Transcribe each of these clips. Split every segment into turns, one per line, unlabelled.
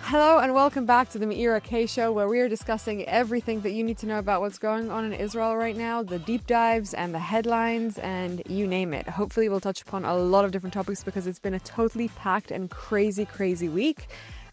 Hello and welcome back to the Meira K Show, where we are discussing everything that you need to know about what's going on in Israel right now, the deep dives and the headlines and you name it. Hopefully we'll touch upon a lot of different topics because it's been a totally packed and crazy week.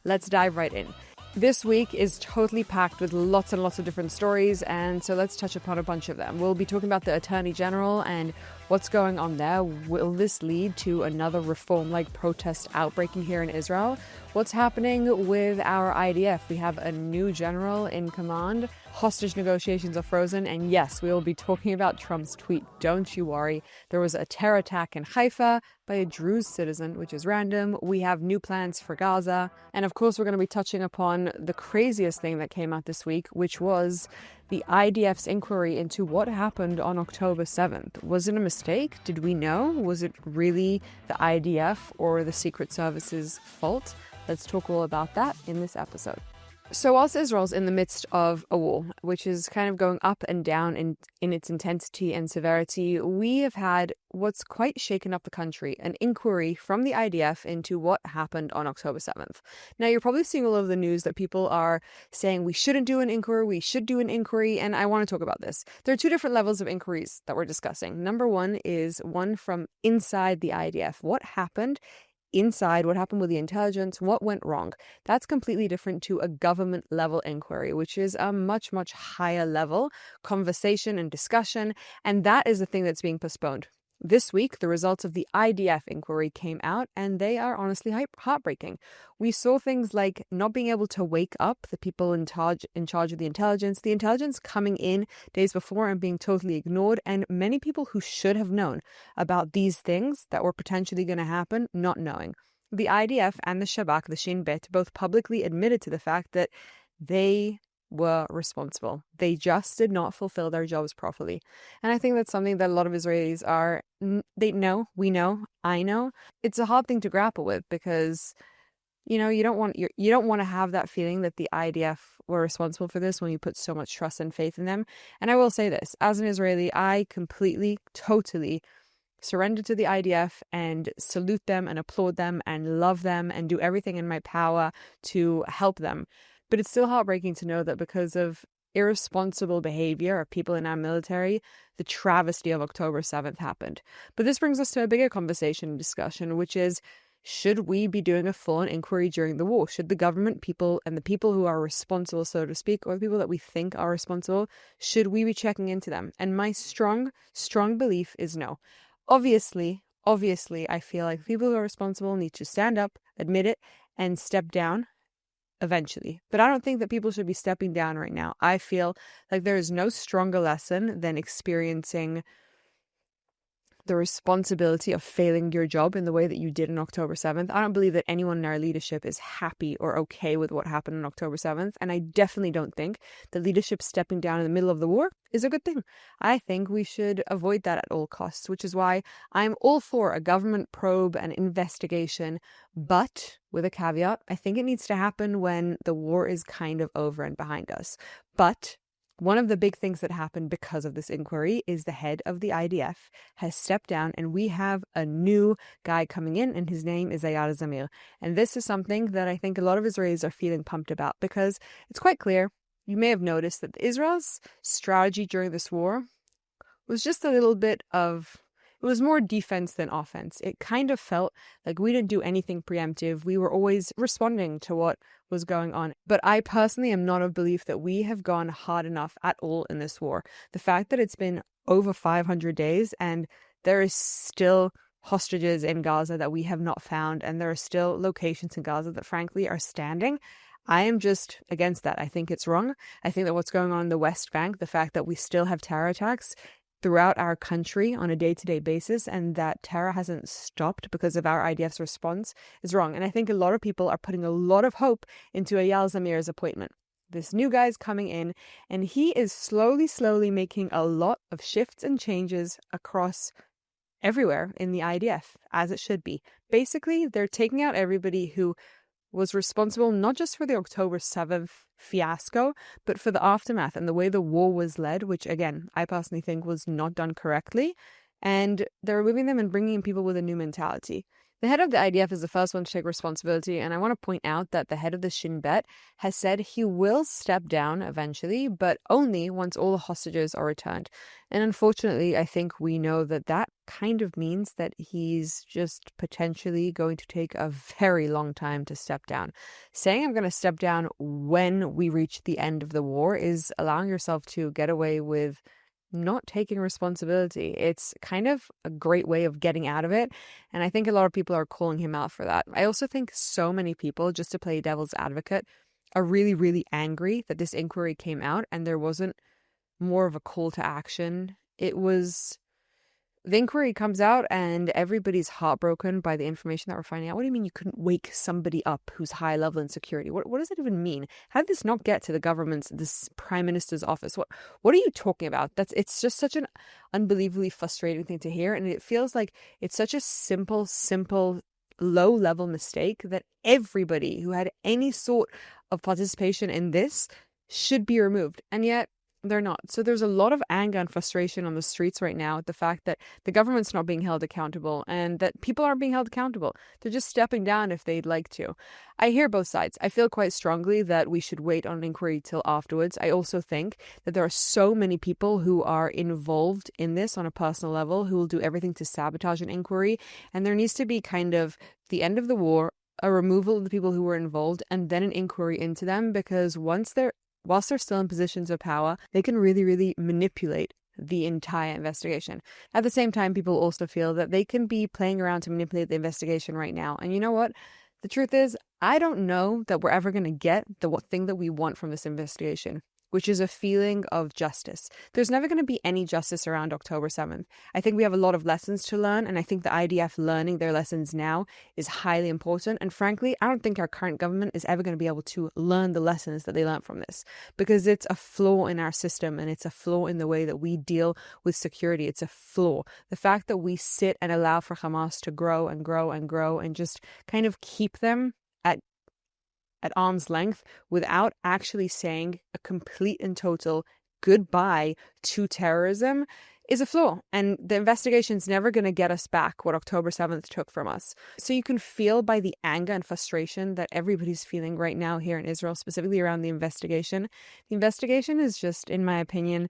Let's dive right in. This week is totally packed with lots and lots of different stories, and so let's touch upon a bunch of them. We'll be talking about the Attorney General and what's going on there. Will this lead to another reform-like protest outbreaking here in Israel? What's happening with our IDF? We have a new general in command. Hostage negotiations are frozen, and yes, we will be talking about Trump's tweet. Don't you worry. There was a terror attack in Haifa by a Druze citizen, which is random. We have new plans for Gaza. And of course, we're going to be touching upon the craziest thing that came out this week, which was the IDF's inquiry into what happened on October 7th. Was it a mistake? Did we know? Was it really the IDF or the Secret Service's fault? Let's talk all about that in this episode. So whilst Israel's in the midst of a war, which is kind of going up and down in its intensity and severity, we have had what's quite shaken up the country, an inquiry from the IDF into what happened on October 7th. Now, you're probably seeing all over the news that people are saying we shouldn't do an inquiry, we should do an inquiry, and I want to talk about this. There are two different levels of inquiries that we're discussing. Number one is one from inside the IDF. What happened inside, what happened with the intelligence, what went wrong? That's completely different to a government level inquiry, which is a much higher level conversation and discussion, and that is the thing that's being postponed. This week, the results of the IDF inquiry came out, and they are honestly heartbreaking. We saw things like not being able to wake up the people in charge of the intelligence coming in days before and being totally ignored, and many people who should have known about these things that were potentially going to happen, not knowing. The IDF and the Shabak, the Shin Bet, both publicly admitted to the fact that they were responsible. They just did not fulfill their jobs properly. And I think that's something that a lot of Israelis they know, we know, I know. It's a hard thing to grapple with because, you don't want to have that feeling that the IDF were responsible for this when you put so much trust and faith in them. And I will say this, as an Israeli, I completely, totally surrender to the IDF and salute them and applaud them and love them and do everything in my power to help them. But it's still heartbreaking to know that because of irresponsible behavior of people in our military, the travesty of October 7th happened. But this brings us to a bigger conversation and discussion, which is, should we be doing a full-on inquiry during the war? Should the government people and the people who are responsible, so to speak, or the people that we think are responsible, should we be checking into them? And my strong belief is no. Obviously, I feel like people who are responsible need to stand up, admit it, and step down eventually. But I don't think that people should be stepping down right now. I feel like there is no stronger lesson than experiencing the responsibility of failing your job in the way that you did on October 7th. I don't believe that anyone in our leadership is happy or okay with what happened on October 7th. And I definitely don't think that leadership stepping down in the middle of the war is a good thing. I think we should avoid that at all costs, which is why I'm all for a government probe and investigation. But with a caveat, I think it needs to happen when the war is kind of over and behind us. But one of the big things that happened because of this inquiry is the head of the IDF has stepped down, and we have a new guy coming in, and his name is Eyal Zamir. And this is something that I think a lot of Israelis are feeling pumped about because it's quite clear. You may have noticed that Israel's strategy during this war was just a little bit of, it was more defense than offense. It kind of felt like we didn't do anything preemptive. We were always responding to what was going on. But I personally am not of belief that we have gone hard enough at all in this war. The fact that it's been over 500 days and there is still hostages in Gaza that we have not found, and there are still locations in Gaza that frankly are standing, I am just against that. I think it's wrong. I think that what's going on in the West Bank, the fact that we still have terror attacks throughout our country on a day-to-day basis and that terror hasn't stopped because of our IDF's response is wrong. And I think a lot of people are putting a lot of hope into Eyal Zamir's appointment. This new guy's coming in and he is slowly making a lot of shifts and changes across everywhere in the IDF, as it should be. Basically, they're taking out everybody who was responsible not just for the October 7th fiasco, but for the aftermath and the way the war was led, which again, I personally think was not done correctly. And they're removing them and bringing in people with a new mentality. The head of the IDF is the first one to take responsibility, and I want to point out that the head of the Shin Bet has said he will step down eventually, but only once all the hostages are returned. And unfortunately, I think we know that that kind of means that he's just potentially going to take a very long time to step down. Saying I'm going to step down when we reach the end of the war is allowing yourself to get away with not taking responsibility. It's kind of a great way of getting out of it. And I think a lot of people are calling him out for that. I also think so many people, just to play devil's advocate, are really, really angry that this inquiry came out and there wasn't more of a call to action. The inquiry comes out and everybody's heartbroken by the information that we're finding out. What do you mean you couldn't wake somebody up who's high level in security? What does that even mean? How did this not get to this prime minister's office? What are you talking about? It's just such an unbelievably frustrating thing to hear. And it feels like it's such a simple, low level mistake that everybody who had any sort of participation in this should be removed. And yet, they're not. So there's a lot of anger and frustration on the streets right now at the fact that the government's not being held accountable and that people aren't being held accountable. They're just stepping down if they'd like to. I hear both sides. I feel quite strongly that we should wait on an inquiry till afterwards. I also think that there are so many people who are involved in this on a personal level who will do everything to sabotage an inquiry. And there needs to be kind of the end of the war, a removal of the people who were involved, and then an inquiry into them, because whilst they're still in positions of power, they can really, really manipulate the entire investigation. At the same time, people also feel that they can be playing around to manipulate the investigation right now. And you know what? The truth is, I don't know that we're ever going to get the thing that we want from this investigation, which is a feeling of justice. There's never going to be any justice around October 7th. I think we have a lot of lessons to learn, and I think the IDF learning their lessons now is highly important. And frankly, I don't think our current government is ever going to be able to learn the lessons that they learned from this, because it's a flaw in our system and it's a flaw in the way that we deal with security. It's a flaw. The fact that we sit and allow for Hamas to grow and grow and grow and just kind of keep them at arm's length without actually saying a complete and total goodbye to terrorism is a flaw. And the investigation's never going to get us back what October 7th took from us. So you can feel by the anger and frustration that everybody's feeling right now here in Israel, specifically around the investigation. The investigation is just, in my opinion,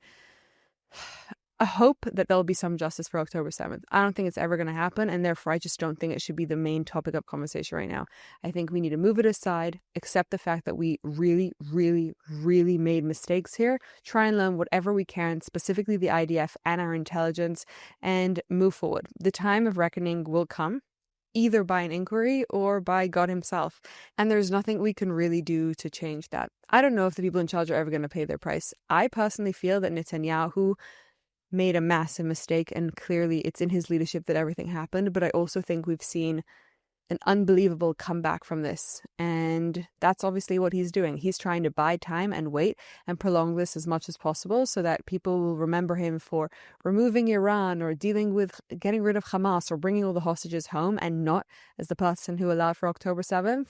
a hope that there'll be some justice for October 7th. I don't think it's ever going to happen, and therefore I just don't think it should be the main topic of conversation right now. I think we need to move it aside, accept the fact that we really, really, really made mistakes here, try and learn whatever we can, specifically the IDF and our intelligence, and move forward. The time of reckoning will come, either by an inquiry or by God himself. And there's nothing we can really do to change that. I don't know if the people in charge are ever going to pay their price. I personally feel that Netanyahu made a massive mistake, and clearly it's in his leadership that everything happened. But I also think we've seen an unbelievable comeback from this, and that's obviously what he's doing. He's trying to buy time and wait and prolong this as much as possible so that people will remember him for removing Iran or dealing with getting rid of Hamas or bringing all the hostages home, and not as the person who allowed for October 7th.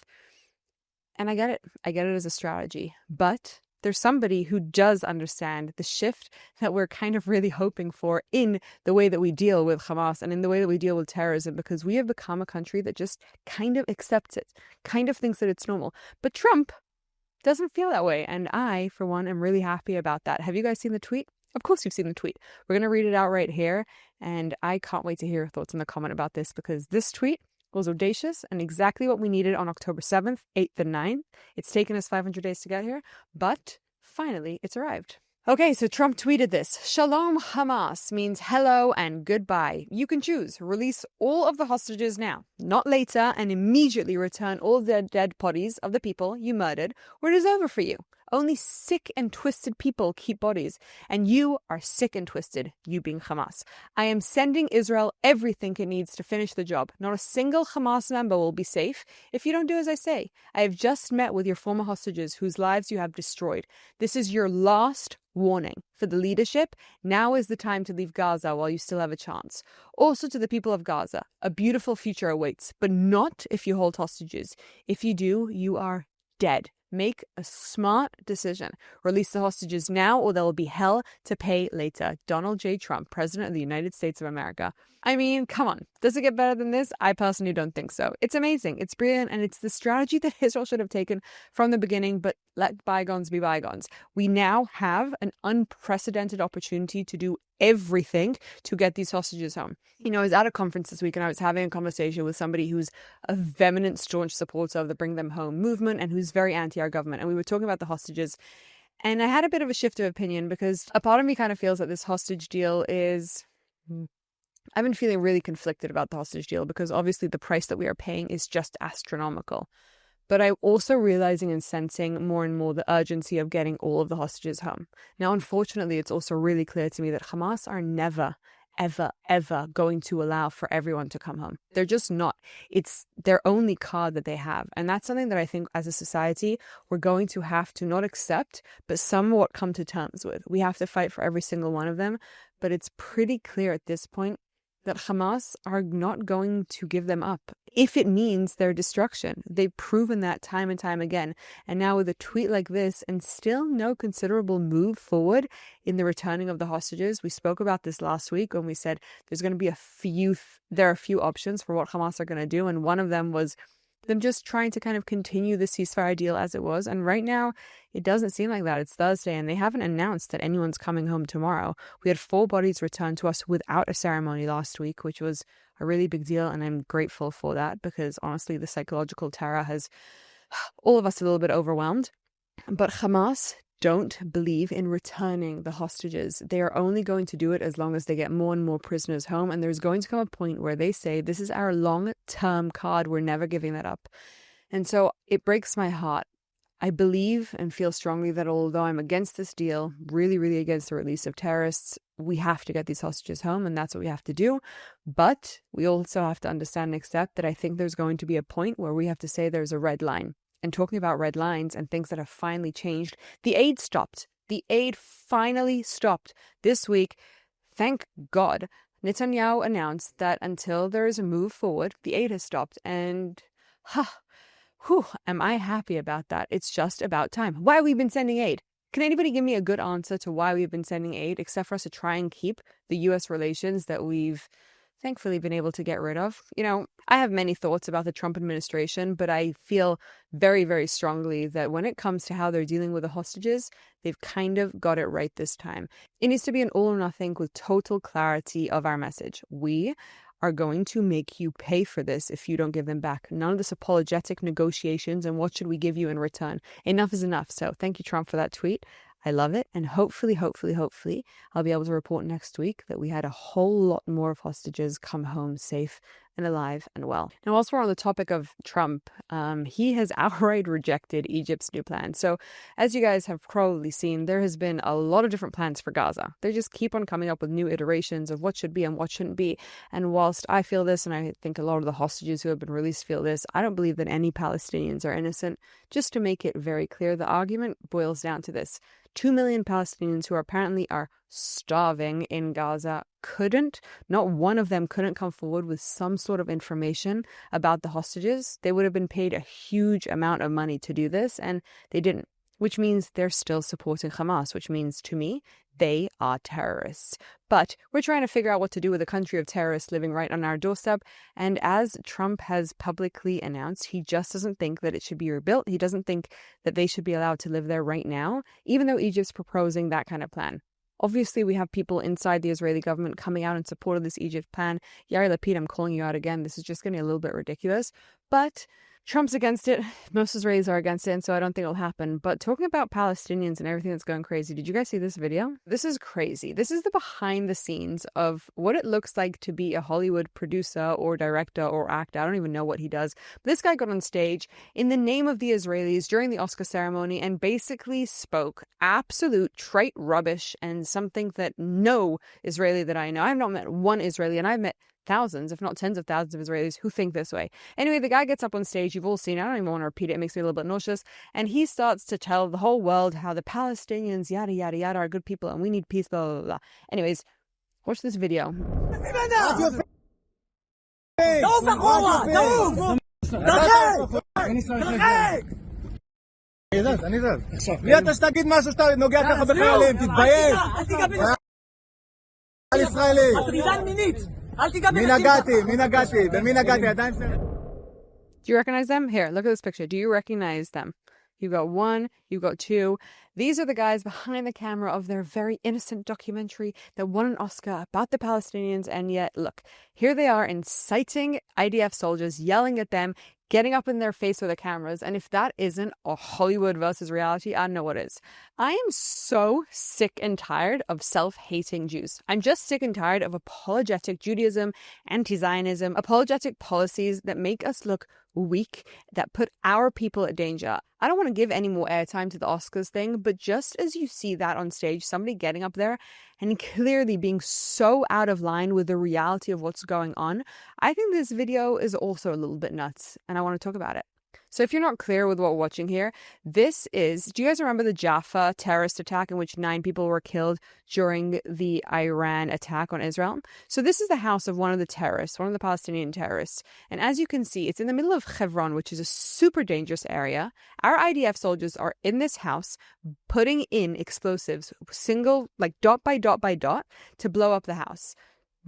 And I get it as a strategy, but there's somebody who does understand the shift that we're kind of really hoping for in the way that we deal with Hamas and in the way that we deal with terrorism, because we have become a country that just kind of accepts it, kind of thinks that it's normal. But Trump doesn't feel that way. And I, for one, am really happy about that. Have you guys seen the tweet? Of course you've seen the tweet. We're going to read it out right here. And I can't wait to hear your thoughts in the comment about this, because this tweet was audacious and exactly what we needed on October 7th, 8th, and 9th. It's taken us 500 days to get here, but finally it's arrived. Okay, so Trump tweeted this. Shalom Hamas means hello and goodbye. You can choose. Release all of the hostages now, not later, and immediately return all the dead bodies of the people you murdered, or it is over for you. Only sick and twisted people keep bodies, and you are sick and twisted, you being Hamas. I am sending Israel everything it needs to finish the job. Not a single Hamas member will be safe if you don't do as I say. I have just met with your former hostages whose lives you have destroyed. This is your last warning. For the leadership, now is the time to leave Gaza while you still have a chance. Also to the people of Gaza, a beautiful future awaits, but not if you hold hostages. If you do, you are dead. Make a smart decision. Release the hostages now or there will be hell to pay later. Donald J. Trump, President of the United States of America. I mean, come on. Does it get better than this? I personally don't think so. It's amazing. It's brilliant. And it's the strategy that Israel should have taken from the beginning, but let bygones be bygones. We now have an unprecedented opportunity to do everything to get these hostages home. You know, I was at a conference this week and I was having a conversation with somebody who's a vehement, staunch supporter of the Bring Them Home movement and who's very anti our government. And we were talking about the hostages. And I had a bit of a shift of opinion because a part of me kind of feels that this hostage deal is... I've been feeling really conflicted about the hostage deal because obviously the price that we are paying is just astronomical. But I'm also realizing and sensing more and more the urgency of getting all of the hostages home. Now, unfortunately, it's also really clear to me that Hamas are never, ever, ever going to allow for everyone to come home. They're just not. It's their only card that they have. And that's something that I think as a society, we're going to have to not accept, but somewhat come to terms with. We have to fight for every single one of them. But it's pretty clear at this point that Hamas are not going to give them up if it means their destruction. They've proven that time and time again. And now with a tweet like this and still no considerable move forward in the returning of the hostages. We spoke about this last week when we said there's going to be there are a few options for what Hamas are going to do. And one of them was them just trying to kind of continue the ceasefire deal as it was. And right now, it doesn't seem like that. It's Thursday, and they haven't announced that anyone's coming home tomorrow. We had 4 bodies returned to us without a ceremony last week, which was a really big deal, and I'm grateful for that because, honestly, the psychological terror has all of us a little bit overwhelmed. But Hamas don't believe in returning the hostages. They are only going to do it as long as they get more and more prisoners home. And there's going to come a point where they say, this is our long-term card. We're never giving that up. And so it breaks my heart. I believe and feel strongly that although I'm against this deal, really, really against the release of terrorists, we have to get these hostages home, and that's what we have to do. But we also have to understand and accept that I think there's going to be a point where we have to say there's a red line. And talking about red lines and things that have finally changed, the aid stopped. The aid finally stopped. This week, thank God, Netanyahu announced that until there is a move forward, the aid has stopped. And, am I happy about that? It's just about time. Why have we been sending aid? Can anybody give me a good answer to why we've been sending aid, except for us to try and keep the U.S. relations that we've thankfully been able to get rid of? You know, I have many thoughts about the Trump administration, but I feel very, very strongly that when it comes to how they're dealing with the hostages, they've kind of got it right this time. It needs to be an all or nothing with total clarity of our message. We are going to make you pay for this if you don't give them back. None of this apologetic negotiations and what should we give you in return. Enough is enough. So thank you, Trump, for that tweet. I love it. And hopefully, I'll be able to report next week that we had a whole lot more of hostages come home safe and alive and well. Now, whilst we're on the topic of Trump, he has outright rejected Egypt's new plan. So as you guys have probably seen, there has been a lot of different plans for Gaza. They just keep on coming up with new iterations of what should be and what shouldn't be. And whilst I feel this, and I think a lot of the hostages who have been released feel this, I don't believe that any Palestinians are innocent. Just to make it very clear, the argument boils down to this. 2 million Palestinians who apparently are starving in Gaza not one of them couldn't come forward with some sort of information about the hostages. They would have been paid a huge amount of money to do this, and they didn't, which means they're still supporting Hamas, which means to me, they are terrorists. But we're trying to figure out what to do with a country of terrorists living right on our doorstep. And as Trump has publicly announced, he just doesn't think that it should be rebuilt. He doesn't think that they should be allowed to live there right now, even though Egypt's proposing that kind of plan. Obviously, we have people inside the Israeli government coming out in support of this Egypt plan. Yair Lapid, I'm calling you out again. This is just getting a little bit ridiculous. But Trump's against it. Most Israelis are against it, and so I don't think it'll happen. But talking about Palestinians and everything that's going crazy, did you guys see this video? This is crazy. This is the behind the scenes of what it looks like to be a Hollywood producer or director or actor. I don't even know what he does. But this guy got on stage in the name of the Israelis during the Oscar ceremony and basically spoke absolute trite rubbish and something that no Israeli that I know. I've not met one Israeli, and I've met thousands, if not tens of thousands of Israelis who think this way. Anyway, the guy gets up on stage. You've all seen it. I don't even want to repeat it. It makes me a little bit nauseous. And he starts to tell the whole world how the Palestinians, yada, yada, yada, are good people and we need peace, blah, blah, blah. Anyways, watch this video.
אני זז. מי אתה שתגיד משהו שאתה נוגע ככה בחיילים? תתבייש.
אל תיגע בנשים.
על ישראלי.
מטרידן מינית. אל תיגע בנשים.
מי נגעתי? במי נגעתי? עדיין סרט.
Do you recognize them? Here, look at this picture. Do you recognize them? You've got one, you've got two. These are the guys behind the camera of their very innocent documentary that won an Oscar about the Palestinians. And yet, look, here they are inciting IDF soldiers, yelling at them, getting up in their face with the cameras. And if that isn't a Hollywood versus reality, I don't know what is. I am so sick and tired of self-hating Jews. I'm just sick and tired of apologetic Judaism, anti-Zionism, apologetic policies that make us look weak, that put our people at danger. I don't want to give any more airtime to the Oscars thing, but just as you see that on stage, somebody getting up there and clearly being so out of line with the reality of what's going on, I think this video is also a little bit nuts, and I want to talk about it. So if you're not clear with what we're watching here, this is, do you guys remember the Jaffa terrorist attack in which 9 people were killed during the Iran attack on Israel? So this is the house of one of the terrorists, one of the Palestinian terrorists. And as you can see, it's in the middle of Hebron, which is a super dangerous area. Our IDF soldiers are in this house putting in explosives, single, like dot by dot by dot, to blow up the house.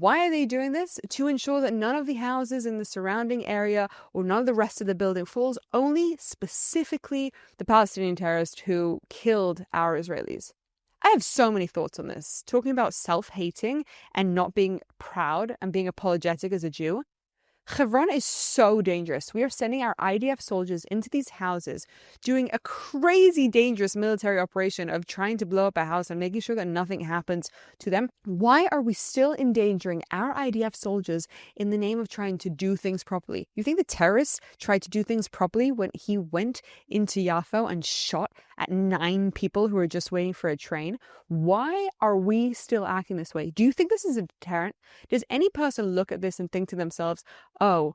Why are they doing this? To ensure that none of the houses in the surrounding area or none of the rest of the building falls, only specifically the Palestinian terrorist who killed our Israelis. I have so many thoughts on this. Talking about self-hating and not being proud and being apologetic as a Jew. Hebron is so dangerous. We are sending our IDF soldiers into these houses, doing a crazy dangerous military operation of trying to blow up a house and making sure that nothing happens to them. Why are we still endangering our IDF soldiers in the name of trying to do things properly? You think the terrorists tried to do things properly when he went into Jaffa and shot at 9 people who were just waiting for a train? Why are we still acting this way? Do you think this is a deterrent? Does any person look at this and think to themselves, oh,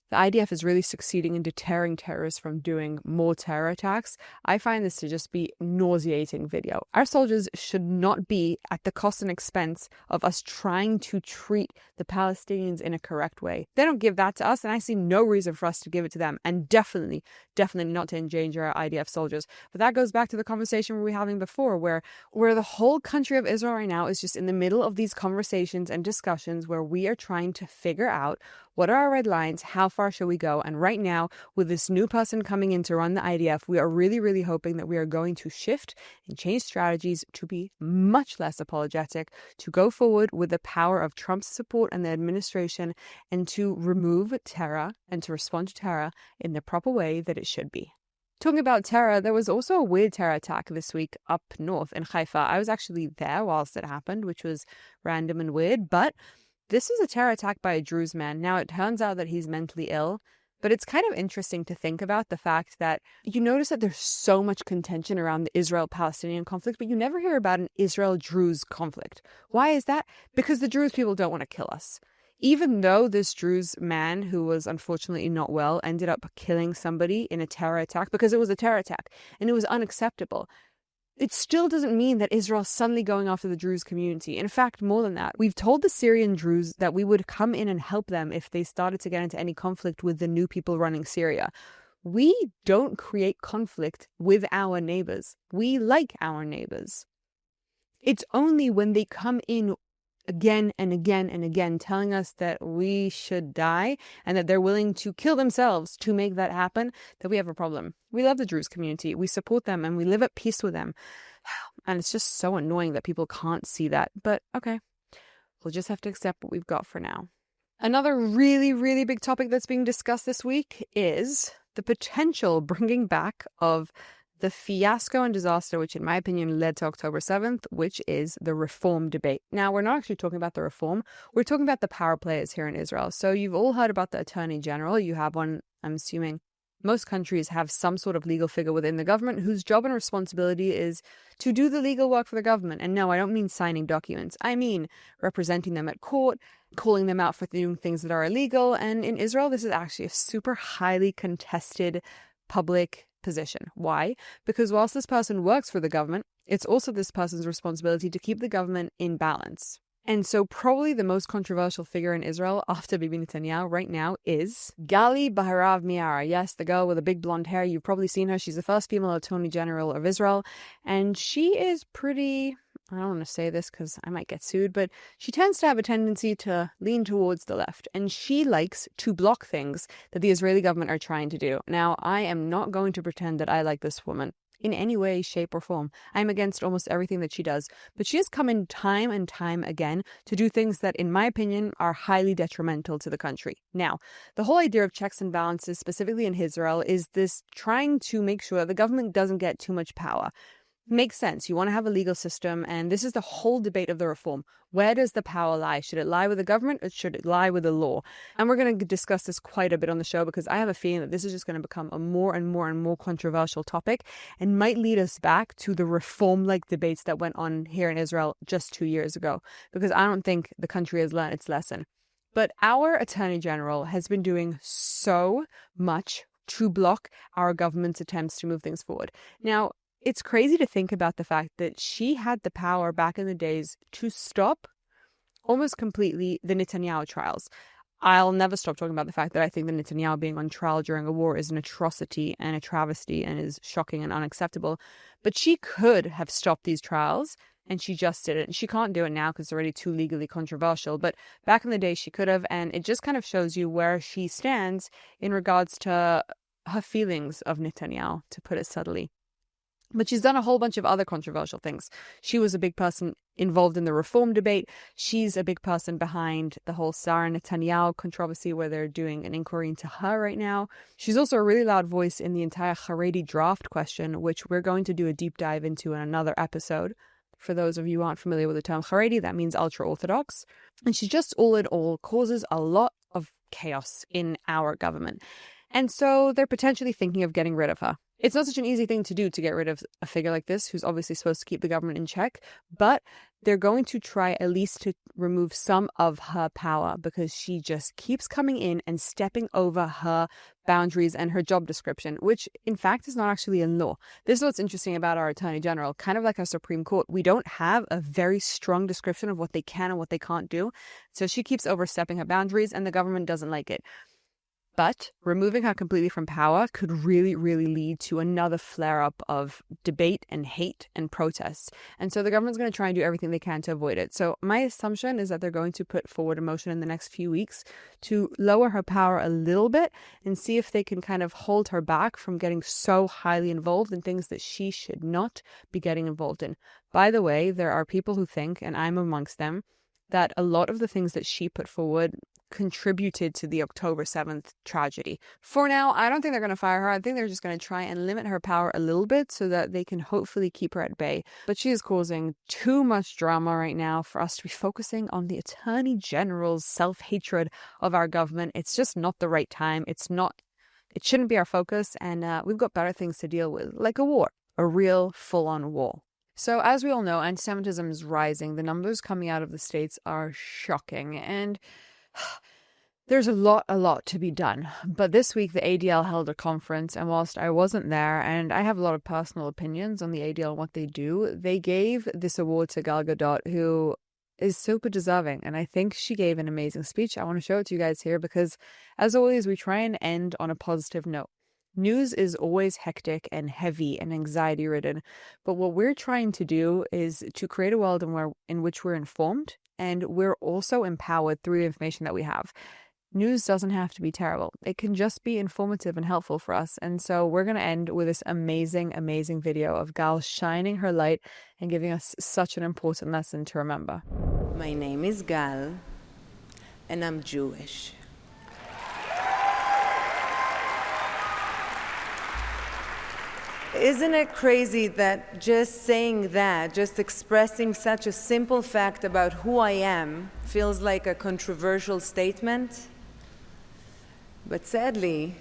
the IDF is really succeeding in deterring terrorists from doing more terror attacks? I find this to just be nauseating video. Our soldiers should not be at the cost and expense of us trying to treat the Palestinians in a correct way. They don't give that to us, and I see no reason for us to give it to them, and definitely not to endanger our IDF soldiers. But that goes back to the conversation we were having before, where the whole country of Israel right now is just in the middle of these conversations and discussions where we are trying to figure out what are our red lines, how far should we go? And right now, with this new person coming in to run the IDF, we are really hoping that we are going to shift and change strategies to be much less apologetic, to go forward with the power of Trump's support and the administration, and to remove terror and to respond to terror in the proper way that it should be. Talking about terror, there was also a weird terror attack this week up north in Haifa. I was actually there whilst it happened, which was random and weird, but this was a terror attack by a Druze man. Now, it turns out that he's mentally ill, but it's kind of interesting to think about the fact that you notice that there's so much contention around the Israel-Palestinian conflict, but you never hear about an Israel-Druze conflict. Why is that? Because the Druze people don't want to kill us. Even though this Druze man, who was unfortunately not well, ended up killing somebody in a terror attack, because it was a terror attack, and it was unacceptable, it still doesn't mean that Israel's suddenly going after the Druze community. In fact, more than that, we've told the Syrian Druze that we would come in and help them if they started to get into any conflict with the new people running Syria. We don't create conflict with our neighbors. We like our neighbors. It's only when they come in again and again and again telling us that we should die and that they're willing to kill themselves to make that happen that we have a problem. We love the Druze community. We support them and we live at peace with them. And it's just so annoying that people can't see that. But okay, we'll just have to accept what we've got for now. Another really big topic that's being discussed this week is the potential bringing back of the fiasco and disaster, which in my opinion led to October 7th, which is the reform debate. Now, we're not actually talking about the reform. We're talking about the power players here in Israel. So you've all heard about the Attorney General. You have one, I'm assuming. Most countries have some sort of legal figure within the government whose job and responsibility is to do the legal work for the government. And no, I don't mean signing documents. I mean representing them at court, calling them out for doing things that are illegal. And in Israel, this is actually a super highly contested public position. Why? Because whilst this person works for the government, it's also this person's responsibility to keep the government in balance. And so probably the most controversial figure in Israel after Bibi Netanyahu right now is Gali Baharav Miara. Yes, the girl with the big blonde hair. You've probably seen her. She's the first female Attorney General of Israel. And she is pretty, I don't want to say this because I might get sued, but she tends to have a tendency to lean towards the left. And she likes to block things that the Israeli government are trying to do. Now, I am not going to pretend that I like this woman in any way, shape, or form. I'm against almost everything that she does. But she has come in time and time again to do things that, in my opinion, are highly detrimental to the country. Now, the whole idea of checks and balances, specifically in Israel, is this trying to make sure that the government doesn't get too much power. Makes sense. You want to have a legal system, and this is the whole debate of the reform. Where does the power lie? Should it lie with the government or should it lie with the law? And we're going to discuss this quite a bit on the show because I have a feeling that this is just going to become a more and more and more controversial topic and might lead us back to the reform-like debates that went on here in Israel just 2 years ago, because I don't think the country has learned its lesson. But our Attorney General has been doing so much to block our government's attempts to move things forward. Now, it's crazy to think about the fact that she had the power back in the days to stop almost completely the Netanyahu trials. I'll never stop talking about the fact that I think that Netanyahu being on trial during a war is an atrocity and a travesty and is shocking and unacceptable. But she could have stopped these trials, and she just didn't. She can't do it now because it's already too legally controversial. But back in the day, she could have, and it just kind of shows you where she stands in regards to her feelings of Netanyahu, to put it subtly. But she's done a whole bunch of other controversial things. She was a big person involved in the reform debate. She's a big person behind the whole Sarah Netanyahu controversy where they're doing an inquiry into her right now. She's also a really loud voice in the entire Haredi draft question, which we're going to do a deep dive into in another episode. For those of you who aren't familiar with the term Haredi, that means ultra-Orthodox. And she just all in all causes a lot of chaos in our government. And so they're potentially thinking of getting rid of her. It's not such an easy thing to do to get rid of a figure like this, who's obviously supposed to keep the government in check, but they're going to try at least to remove some of her power because she just keeps coming in and stepping over her boundaries and her job description, which in fact is not actually in law. This is what's interesting about our Attorney General. Kind of like our Supreme Court, we don't have a very strong description of what they can and what they can't do. So she keeps overstepping her boundaries and the government doesn't like it. But removing her completely from power could really, really lead to another flare-up of debate and hate and protests. And so the government's going to try and do everything they can to avoid it. So my assumption is that they're going to put forward a motion in the next few weeks to lower her power a little bit and see if they can kind of hold her back from getting so highly involved in things that she should not be getting involved in. By the way, there are people who think, and I'm amongst them, that a lot of the things that she put forward contributed to the October 7th tragedy. For now, I don't think they're going to fire her. I think they're just going to try and limit her power a little bit so that they can hopefully keep her at bay. But she is causing too much drama right now for us to be focusing on the Attorney General's self-hatred of our government. It's just not the right time. It shouldn't be our focus, and we've got better things to deal with, like a war, a real full-on war. So as we all know, anti-Semitism is rising. The numbers coming out of the States are shocking, and there's a lot to be done. But this week, the ADL held a conference, and whilst I wasn't there, and I have a lot of personal opinions on the ADL and what they do, they gave this award to Gal Gadot, who is super deserving, and I think she gave an amazing speech. I want to show it to you guys here because, as always, we try and end on a positive note. News is always hectic and heavy and anxiety-ridden, but what we're trying to do is to create a world in which we're informed and we're also empowered through the information that we have. News doesn't have to be terrible. It can just be informative and helpful for us. And so we're going to end with this amazing, amazing video of Gal shining her light and giving us such an important lesson to remember.
My name is Gal, and I'm Jewish. Isn't it crazy that just saying that, just expressing such a simple fact about who I am, feels like a controversial statement? But sadly,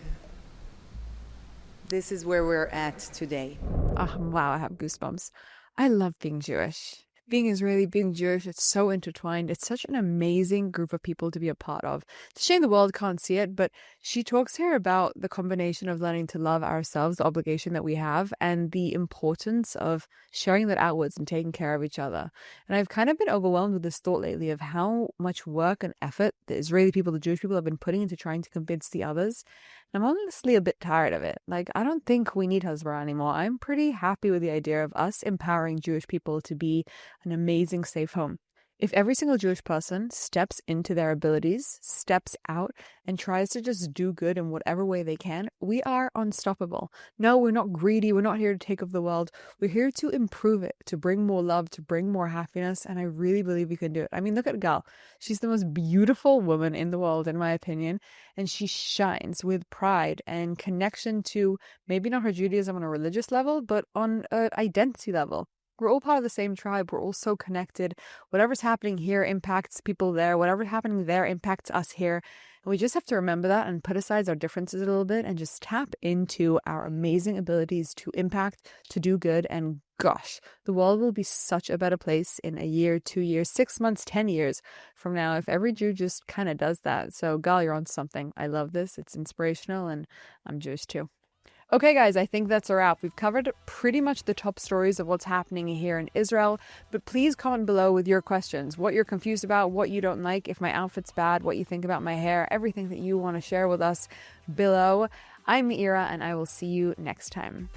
this is where we're at today.
Oh, wow, I have goosebumps. I love being Jewish. being Israeli, being Jewish, it's so intertwined. It's such an amazing group of people to be a part of. It's a shame the world can't see it, but she talks here about the combination of learning to love ourselves, the obligation that we have, and the importance of sharing that outwards and taking care of each other. And I've kind of been overwhelmed with this thought lately of how much work and effort the Israeli people, the Jewish people have been putting into trying to convince the others. And I'm honestly a bit tired of it. Like, I don't think we need Hasbara anymore. I'm pretty happy with the idea of us empowering Jewish people to be an amazing safe home. If every single Jewish person steps into their abilities, steps out, and tries to just do good in whatever way they can, we are unstoppable. No, we're not greedy. We're not here to take over the world. We're here to improve it, to bring more love, to bring more happiness, and I really believe we can do it. I mean, look at Gal. She's the most beautiful woman in the world, in my opinion, and she shines with pride and connection to maybe not her Judaism on a religious level, but on an identity level. We're all part of the same tribe. We're all so connected. Whatever's happening here impacts people there. Whatever's happening there impacts us here. And we just have to remember that and put aside our differences a little bit and just tap into our amazing abilities to impact, to do good. And gosh, the world will be such a better place in a year, 2 years, 6 months, 10 years from now if every Jew just kind of does that. So Gal, you're on something. I love this. It's inspirational, and I'm Jewish too. Okay, guys, I think that's a wrap. We've covered pretty much the top stories of what's happening here in Israel, but please comment below with your questions, what you're confused about, what you don't like, if my outfit's bad, what you think about my hair, everything that you want to share with us below. I'm Meira, and I will see you next time.